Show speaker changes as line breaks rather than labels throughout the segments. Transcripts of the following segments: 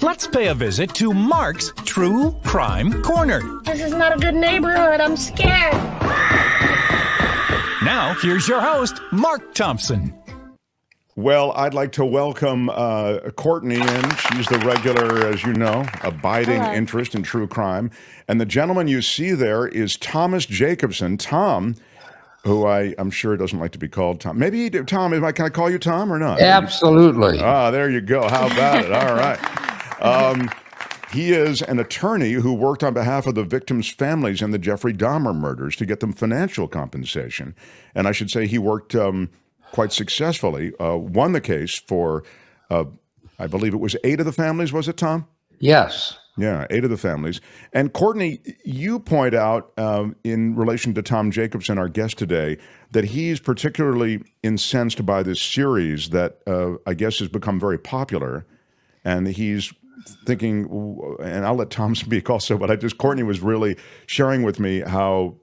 Let's pay a visit to Mark's True Crime Corner.
This is not a good neighborhood. I'm scared.
Now, here's your host, Mark Thompson.
Well, I'd like to welcome Courtney in. She's the regular, as you know, abiding interest in true crime. And the gentleman you see there is Thomas Jacobsen. Tom, who I'm sure doesn't like to be called Tom. Maybe, Tom, can I call you Tom or not?
Absolutely.
Ah, there you go. How about it? All right. He is an attorney who worked on behalf of the victims' families in the Jeffrey Dahmer murders to get them financial compensation. And I should say he worked quite successfully, won the case for, I believe it was 8 of the families, was it, Tom?
Yes.
Yeah, 8 of the families. And Courtney, you point out in relation to Tom Jacobsen, our guest today, that he's particularly incensed by this series that I guess has become very popular. And he's thinking, and I'll let Tom speak also, but Courtney was really sharing with me how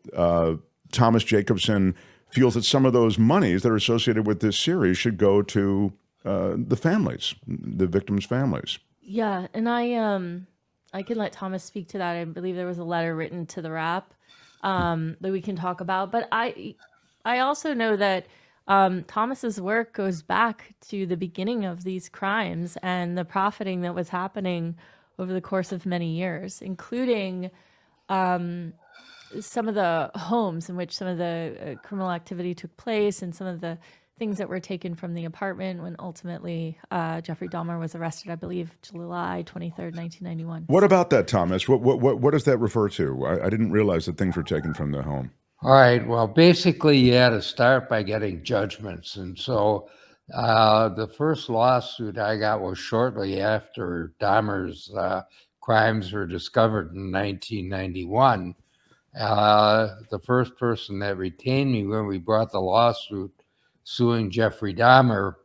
Thomas Jacobsen feels that some of those monies that are associated with this series should go to the families, the victims' families.
Yeah, and I can let Thomas speak to that. I believe there was a letter written to the Wrap that we can talk about. But I also know that Thomas's work goes back to the beginning of these crimes and the profiting that was happening over the course of many years, including some of the homes in which some of the criminal activity took place and some of the things that were taken from the apartment when ultimately Jeffrey Dahmer was arrested, I believe, July 23rd, 1991.
What about that, Thomas? What does that refer to? I didn't realize that things were taken from the home.
All right. Well, basically, you had to start by getting judgments. And so the first lawsuit I got was shortly after Dahmer's crimes were discovered in 1991. The first person that retained me when we brought the lawsuit suing Jeffrey Dahmer,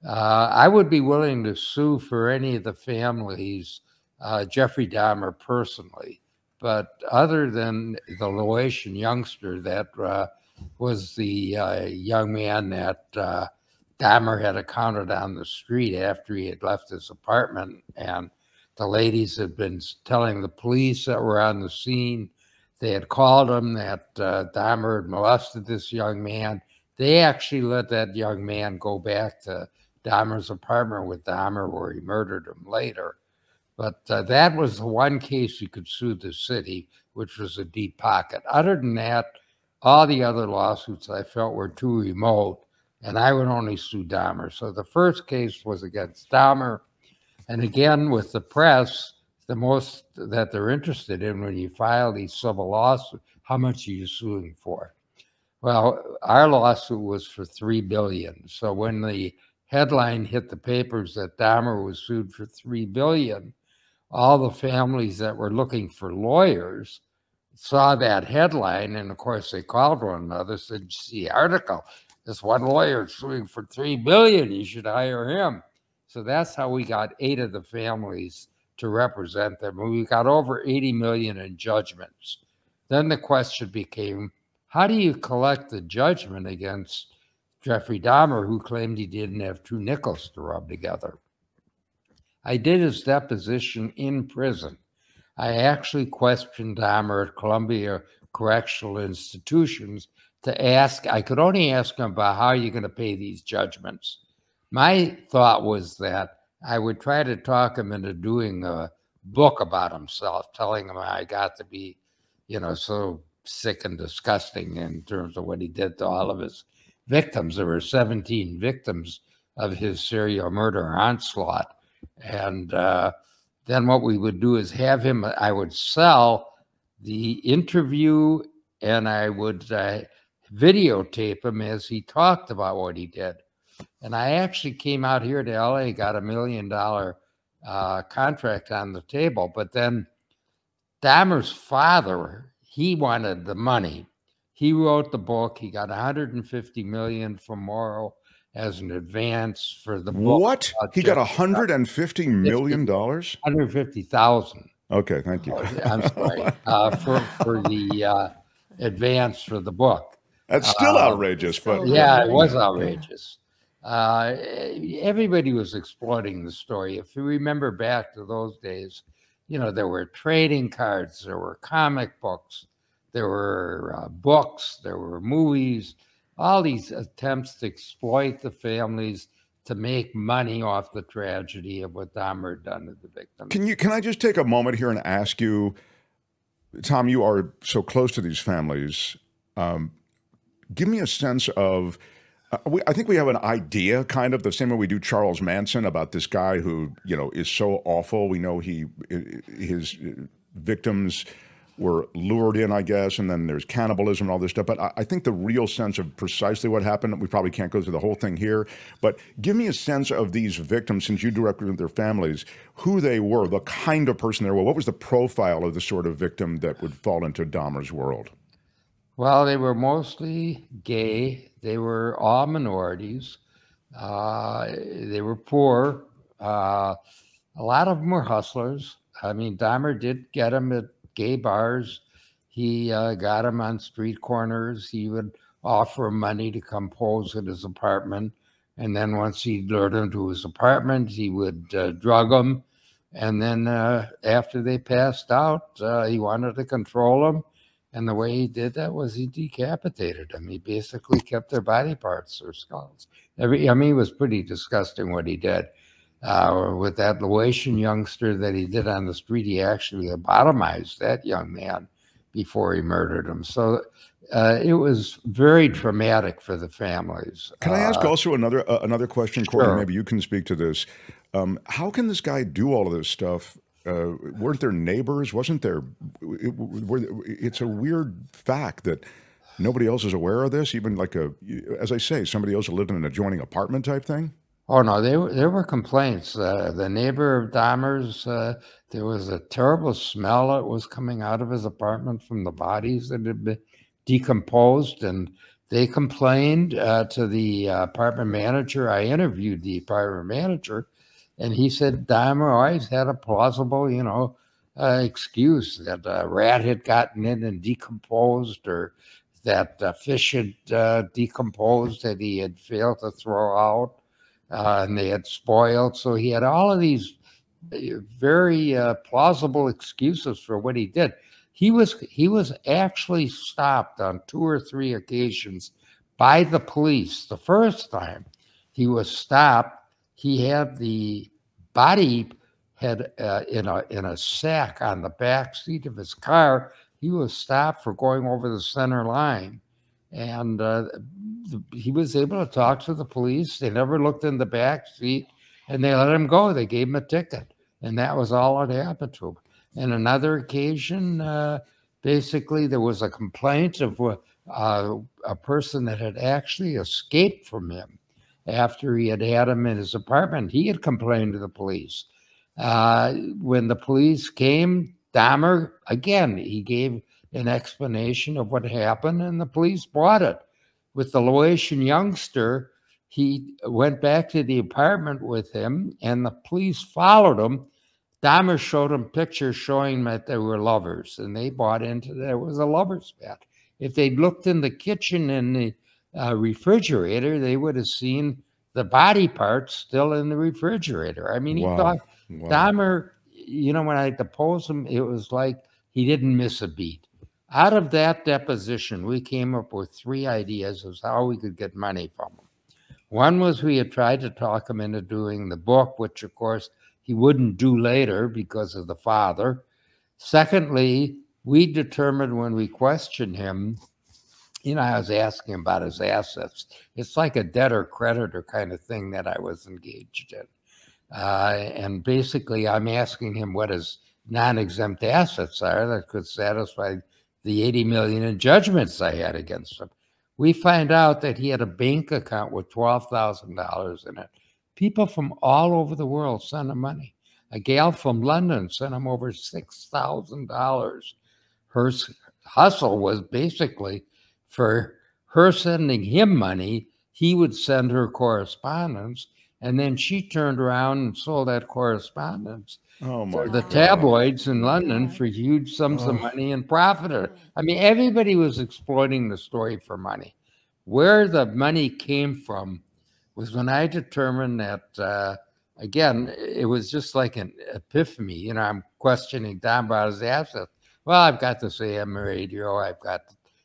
I would be willing to sue for any of the families, Jeffrey Dahmer personally. But other than the Laotian youngster that was the young man that Dahmer had encountered on the street after he had left his apartment, and the ladies had been telling the police that were on the scene, they had called him that Dahmer had molested this young man. They actually let that young man go back to Dahmer's apartment with Dahmer where he murdered him later. But that was the one case you could sue the city, which was a deep pocket. Other than that, all the other lawsuits I felt were too remote, and I would only sue Dahmer. So the first case was against Dahmer. And again, with the press, the most that they're interested in when you file these civil lawsuits, how much are you suing for? Well, our lawsuit was for $3 billion. So when the headline hit the papers that Dahmer was sued for $3 billion, all the families that were looking for lawyers saw that headline, and of course they called one another, said, "You see the article, this one lawyer is suing for $3 billion, you should hire him." So that's how we got 8 of the families to represent them. And we got over 80 million in judgments. Then the question became, how do you collect the judgment against Jeffrey Dahmer, who claimed he didn't have 2 nickels to rub together? I did his deposition in prison. I actually questioned Dahmer at Columbia Correctional Institutions to ask, I could only ask him about how you're going to pay these judgments. My thought was that I would try to talk him into doing a book about himself, telling him I got to be, so sick and disgusting in terms of what he did to all of his victims. There were 17 victims of his serial murder onslaught. And then what we would do is have him, I would sell the interview and I would videotape him as he talked about what he did. And I actually came out here to LA, got $1 million contract on the table. But then Dahmer's father, he wanted the money. He wrote the book. He got $150 million from Morrow as an advance for the book.
What? He got $150 million?
150,000.
Okay, thank you.
I'm sorry. For the advance for the book.
That's still outrageous, but
yeah, it was outrageous. Everybody was exploiting the story. If you remember back to those days, you know, there were trading cards, there were comic books, there were books, there were movies, all these attempts to exploit the families to make money off the tragedy of what Dahmer had done to the victims.
Can I just take a moment here and ask you, Tom, you are so close to these families. Give me a sense of, I think we have an idea, kind of the same way we do Charles Manson, about this guy who, you know, is so awful. We know his victims were lured in, I guess, and then there's cannibalism and all this stuff. But I think the real sense of precisely what happened, we probably can't go through the whole thing here, but give me a sense of these victims, since you directly with their families, who they were, the kind of person they were. What was the profile of the sort of victim that would fall into Dahmer's world?
Well, they were mostly gay. They were all minorities. They were poor. A lot of them were hustlers. I mean, Dahmer did get them at gay bars. He got them on street corners. He would offer them money to come pose at his apartment. And then once he lured them to his apartment, he would drug them. And then after they passed out, he wanted to control them. And the way he did that was he decapitated them. He basically kept their body parts, their skulls. I mean, it was pretty disgusting what he did. With that Laotian youngster that he did on the street, he actually lobotomized that young man before he murdered him. So it was very traumatic for the families.
Can I ask also another question, Courtney?
Sure.
Maybe you can speak to this. How can this guy do all of this stuff? Weren't there neighbors? Wasn't there? It's a weird fact that nobody else is aware of this. Even like as I say, somebody else who lived in an adjoining apartment type thing.
Oh no, there were complaints. The neighbor of Dahmer's, there was a terrible smell that was coming out of his apartment from the bodies that had been decomposed, and they complained to the apartment manager. I interviewed the apartment manager, and he said Dahmer always had a plausible, you know, excuse that a rat had gotten in and decomposed, or that fish had decomposed that he had failed to throw out. And they had spoiled. So he had all of these very plausible excuses for what he did. He was actually stopped on 2 or 3 occasions by the police. The first time he was stopped, he had the body in a sack on the back seat of his car. He was stopped for going over the center line. And he was able to talk to the police. They never looked in the back seat, and they let him go. They gave him a ticket, and that was all that happened to him. And another occasion, basically, there was a complaint of a person that had actually escaped from him after he had him in his apartment. He had complained to the police. When the police came, Dahmer, again, he gave an explanation of what happened, and the police bought it. With the Laotian youngster, he went back to the apartment with him, and the police followed him. Dahmer showed them pictures showing that they were lovers, and they bought into that it was a lover's bet. If they'd looked in the kitchen and the refrigerator, they would have seen the body parts still in the refrigerator. I mean, he thought Dahmer, you know, when I deposed him, it was like he didn't miss a beat. Out of that deposition, we came up with 3 ideas as how we could get money from him. One was we had tried to talk him into doing the book, which, of course, he wouldn't do later because of the father. Secondly, we determined when we questioned him, you know, I was asking him about his assets. It's like a debtor-creditor kind of thing that I was engaged in. And basically, I'm asking him what his non-exempt assets are that could satisfy the $80 million in judgments I had against him. We find out that he had a bank account with $12,000 in it. People from all over the world sent him money. A gal from London sent him over $6,000. Her hustle was basically for her sending him money. He would send her correspondence, and then she turned around and sold that correspondence for the tabloids in London for huge sums of money and profited. I mean, everybody was exploiting the story for money. Where the money came from was when I determined that, again, it was just like an epiphany. You know, I'm questioning Dahmer about his assets. Well, I've got this AM radio. I've got,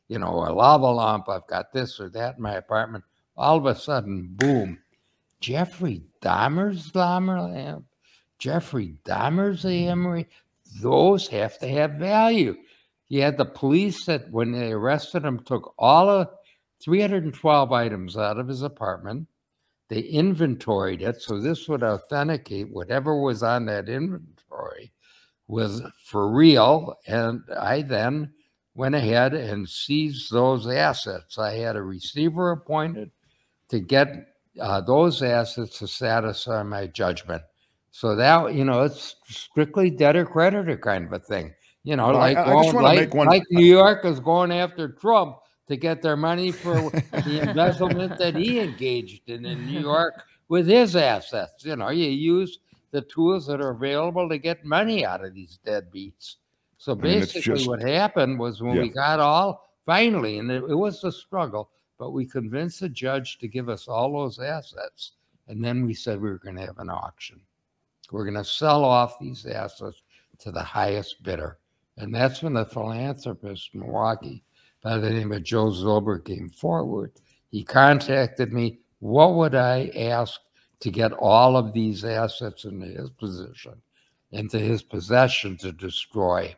you know, a lava lamp. I've got this or that in my apartment. All of a sudden, boom, Jeffrey Dahmer's Dahmer lamp, Jeffrey Dahmer's AM radio. Those have to have value. You had the police that, when they arrested him, took all of 312 items out of his apartment. They inventoried it, so this would authenticate whatever was on that inventory was for real. And I then went ahead and seized those assets. I had a receiver appointed to get those assets to satisfy my judgment. So that, you know, it's strictly debtor-creditor kind of a thing. You know,
Well,
like,
I just want to make one.
Like New York is going after Trump to get their money for the embezzlement that he engaged in New York with his assets. You know, you use the tools that are available to get money out of these deadbeats. So basically what happened was when we got all, finally, and it was a struggle, but we convinced the judge to give us all those assets. And then we said we were going to have an auction. We're going to sell off these assets to the highest bidder. And that's when the philanthropist in Milwaukee by the name of Joe Zilber came forward. He contacted me. What would I ask to get all of these assets into his possession to destroy?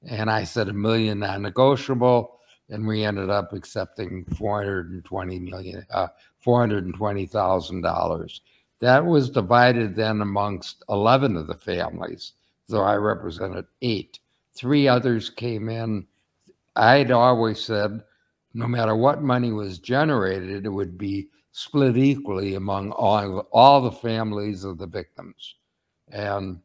And I said $1 million non-negotiable, and we ended up accepting $420,000. That was divided then amongst 11 of the families, so I represented 8. 3 others came in. I'd always said, no matter what money was generated, it would be split equally among all the families of the victims. And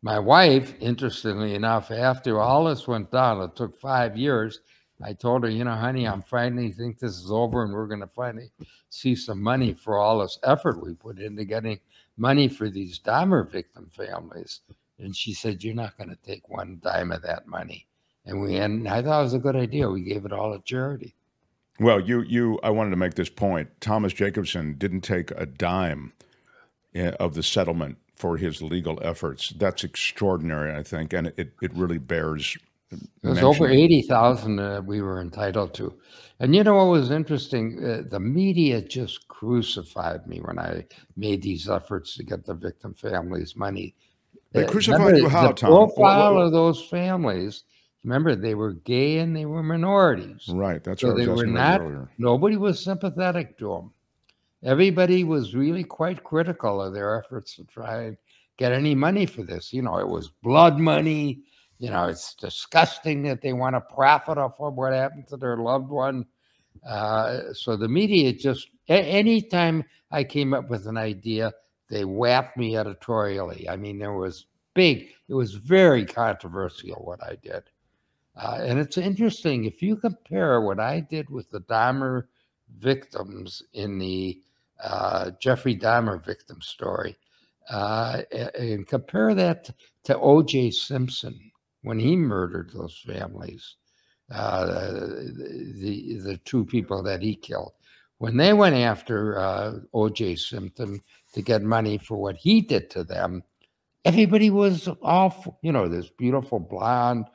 my wife, interestingly enough, after all this went down, it took 5 years, I told her, you know, honey, I'm finally think this is over and we're going to finally see some money for all this effort we put into getting money for these Dahmer victim families. And she said, you're not going to take one dime of that money. And I thought it was a good idea. We gave it all to charity.
Well, I wanted to make this point. Thomas Jacobsen didn't take a dime of the settlement for his legal efforts. That's extraordinary, I think, and it really bears
It was over 80,000 we were entitled to. And you know what was interesting? The media just crucified me when I made these efforts to get the victim families money.
They crucified you how, Tom?
The profile of those families, remember, they were gay and they were minorities.
Right, that's what I was asking earlier.
Nobody was sympathetic to them. Everybody was really quite critical of their efforts to try and get any money for this. You know, it was blood money. You know, it's disgusting that they want to profit off of what happened to their loved one. So the media just, anytime I came up with an idea, they whapped me editorially. I mean, it was very controversial what I did. And it's interesting, if you compare what I did with the Dahmer victims in the Jeffrey Dahmer victim story, and compare that to O.J. Simpson, when he murdered those families, the 2 people that he killed, when they went after O.J. Simpson to get money for what he did to them, everybody was all, you know, this beautiful blonde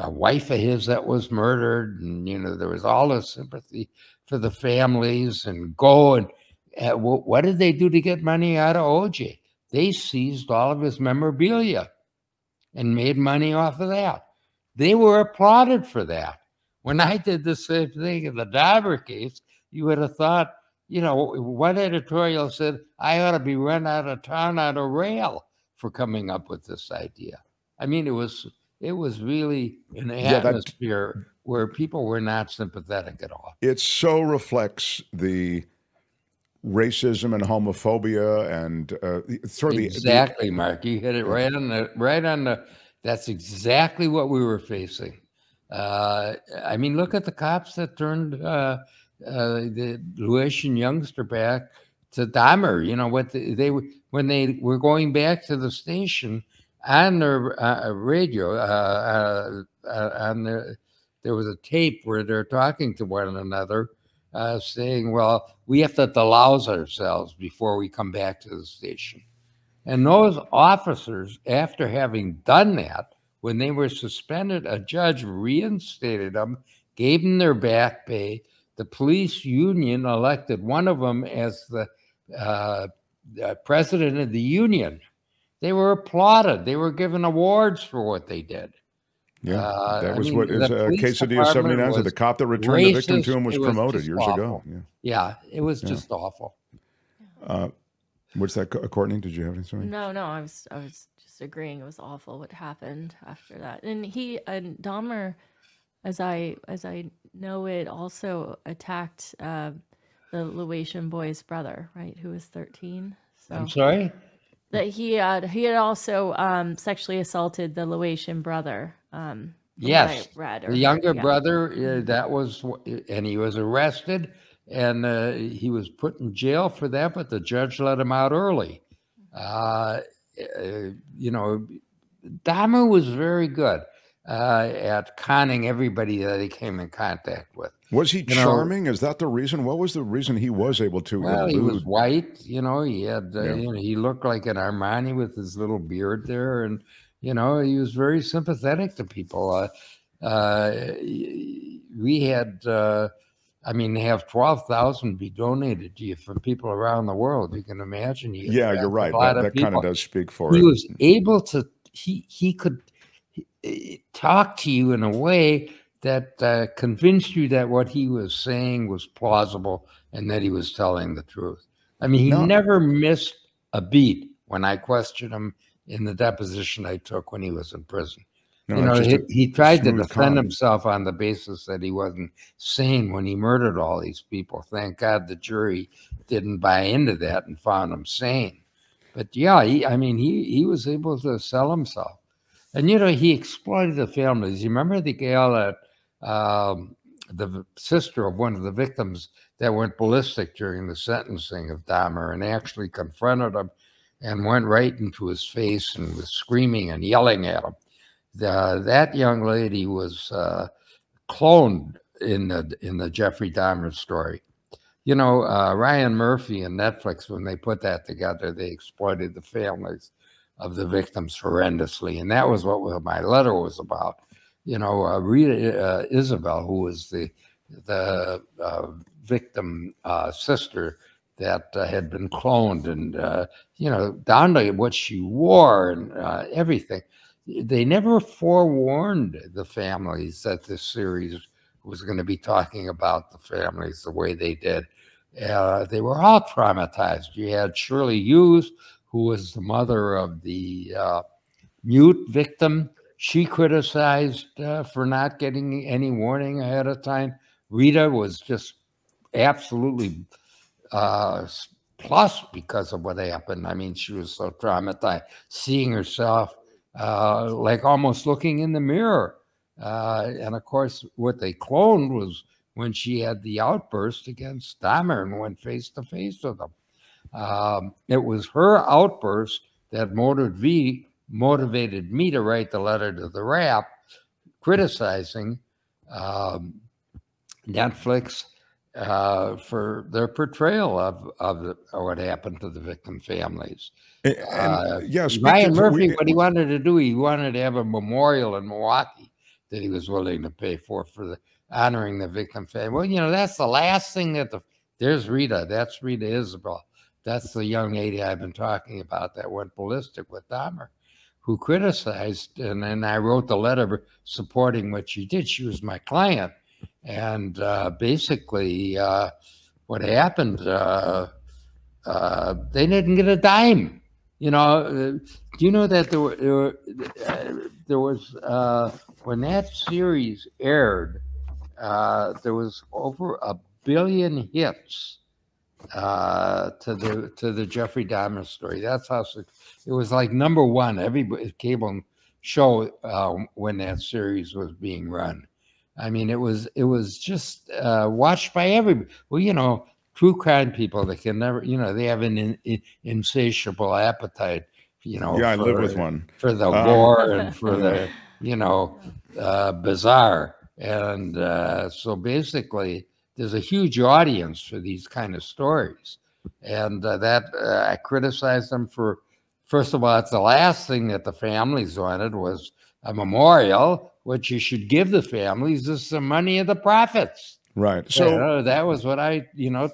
wife of his that was murdered, and, you know, there was all this sympathy for the families, and what did they do to get money out of O.J.? They seized all of his memorabilia and made money off of that. They were applauded for that. When I did the same thing in the Dahmer case, you would have thought, you know, one editorial said, I ought to be run out of town on a rail for coming up with this idea. I mean, it was really an atmosphere where people were not sympathetic at all.
It so reflects the racism and homophobia and
exactly, Mark. You hit it right on the. That's exactly what we were facing. I mean, look at the cops that turned the Luitian youngster back to Dahmer. You know what when they were going back to the station on their radio. There was a tape where they're talking to one another. saying, well, we have to delouse ourselves before we come back to the station. And those officers, after having done that, when they were suspended, a judge reinstated them, gave them their back pay. The police union elected one of them as the president of the union. They were applauded. They were given awards for what they did.
Yeah, that was what is Quesadilla 79. So the cop that returned the victim to him was promoted years ago.
Yeah, it was just awful.
What's that, Courtney? Did you have anything?
No, I was just agreeing. It was awful what happened after that. And Dahmer, as I know it, also attacked the Laotian boy's brother, right, who was 13. So
I'm sorry?
That he had also sexually assaulted the Laotian brother.
Yes, the younger brother. That was, and he was arrested, and he was put in jail for that. But the judge let him out early. You know, Dahmer was very good at conning everybody that he came in contact with.
Was he charming? Is that the reason? What was the reason he was able to?
Well, he was white. You know, he had. You know, he looked like an Armani with his little beard there, and you know, he was very sympathetic to people. We had. I mean, they have 12,000 be donated to you from people around the world. You can imagine.
Yeah, you're right. That kind of does speak for
it.
He
was able to. He could talk to you in a way that convinced you that what he was saying was plausible and that he was telling the truth. I mean, he never missed a beat when I questioned him in the deposition I took when he was in prison. No, you know, he tried to defend himself on the basis that he wasn't sane when he murdered all these people. Thank God the jury didn't buy into that and found him sane. But yeah, he was able to sell himself. And, you know, he exploited the families. You remember the gal that the sister of one of the victims that went ballistic during the sentencing of Dahmer and actually confronted him and went right into his face and was screaming and yelling at him. That young lady was cloned in the Jeffrey Dahmer story. You know, Ryan Murphy and Netflix, when they put that together, they exploited the families of the victims horrendously, and that was what my letter was about. You know, Rita Isabel, who was the victim sister that had been cloned, and you know, down to what she wore and everything. They never forewarned the families that this series was going to be talking about the families the way they did. They were all traumatized. You had Shirley Hughes, who was the mother of the mute victim. She criticized for not getting any warning ahead of time. Rita was just absolutely plus because of what happened. I mean, she was so traumatized, seeing herself like almost looking in the mirror. And of course, what they cloned was when she had the outburst against Dahmer and went face to face with him. It was her outburst that motivated me to write the letter to the Wrap criticizing Netflix for their portrayal of what happened to the victim families.
Yes,
Ryan Murphy, what he wanted to do, he wanted to have a memorial in Milwaukee that he was willing to pay for the honoring the victim family. Well, you know, that's the last thing that there's Rita. That's Rita Isabel. That's the young lady I've been talking about that went ballistic with Dahmer, who criticized, and then I wrote the letter supporting what she did. She was my client. And basically what happened, they didn't get a dime. You know, do you know that there was when that series aired, there was over 1 billion hits to the Jeffrey Dahmer story. That's how it was, like #1 every cable show when that series was being run. I mean, it was just watched by everybody. Well, you know, true crime people, they can never, you know, they have an insatiable appetite, you know.
Yeah, I live with one.
For the gore and for the, you know, bizarre. And so basically, there's a huge audience for these kind of stories. And I criticized them for, first of all, it's the last thing that the families wanted was a memorial. What you should give the families is some money of the profits.
Right. So
that was what I,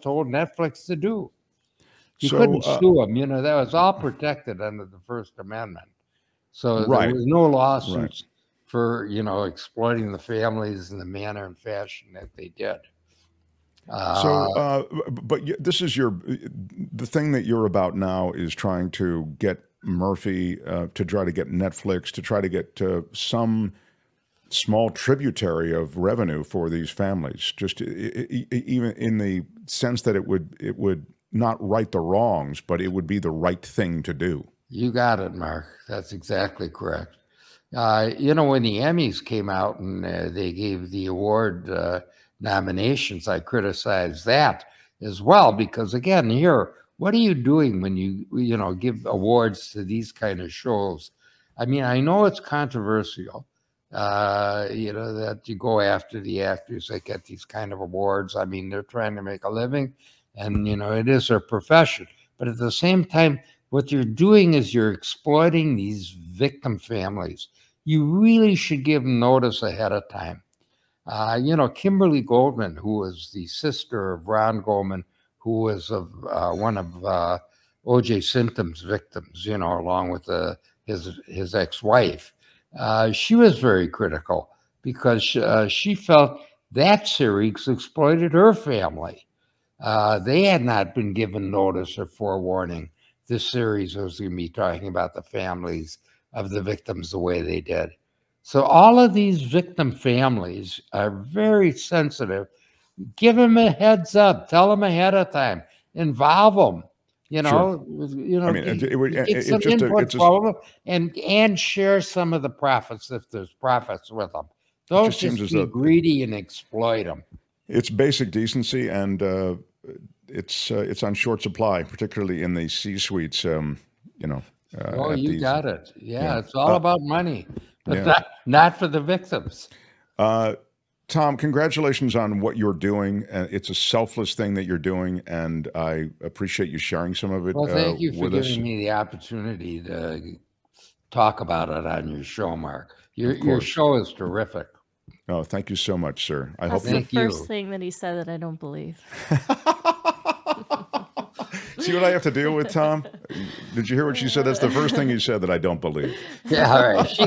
told Netflix to do. You couldn't sue them. That was all protected under the First Amendment. So there was no lawsuits for, exploiting the families in the manner and fashion that they did.
But this is the thing that you're about now is trying to get Murphy to try to get Netflix to try to get some small tributary of revenue for these families, just even in the sense that it would not right the wrongs, but it would be the right thing to do.
You got it, Mark. That's exactly correct. When the Emmys came out and they gave the award nominations, I criticized that as well, because again, here, what are you doing when you give awards to these kind of shows? I mean, I know it's controversial, that you go after the actors that get these kind of awards. I mean, they're trying to make a living, and it is their profession. But at the same time, what you're doing is you're exploiting these victim families. You really should give them notice ahead of time. Kimberly Goldman, who was the sister of Ron Goldman, who was one of O.J. Simpson's victims, along with his ex-wife. She was very critical because she felt that series exploited her family. They had not been given notice or forewarning. This series was going to be talking about the families of the victims the way they did. So all of these victim families are very sensitive. Give them a heads up. Tell them ahead of time. Involve them.
Sure. I mean,
and share some of the profits if there's profits with them. Don't just be greedy and exploit them.
It's basic decency, and it's on short supply, particularly in the C-suites.
You got it. Yeah, it's all about money, but not for the victims.
Tom, congratulations on what you're doing. It's a selfless thing that you're doing, and I appreciate you sharing some of it with us.
Well, thank you for giving me the opportunity to talk about it on your show, Mark. Your show is terrific.
Oh, thank you so much, sir.
That's the first thing that he said that I don't believe.
See what I have to deal with, Tom? Did you hear what she said? That's the first thing you said that I don't believe.
Yeah, all right.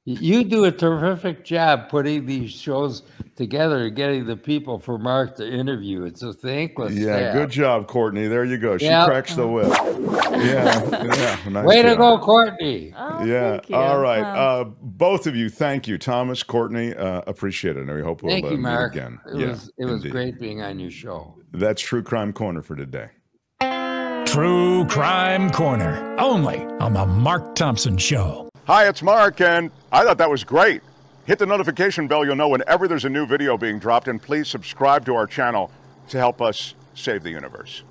You do a terrific job putting these shows together and getting the people for Mark to interview. It's a thankless task.
Good job, Courtney. There you go. She cracks the whip. Nice
Way to go, Courtney.
Oh, thank you.
All right. Both of you, thank you. Thomas, Courtney, appreciate it. And we hope we'll
meet
again.
It was great being on your show.
That's True Crime Corner for today.
True Crime Corner, only on The Mark Thompson Show.
Hi, it's Mark, and I thought that was great. Hit the notification bell. You'll know whenever there's a new video being dropped, and please subscribe to our channel to help us save the universe.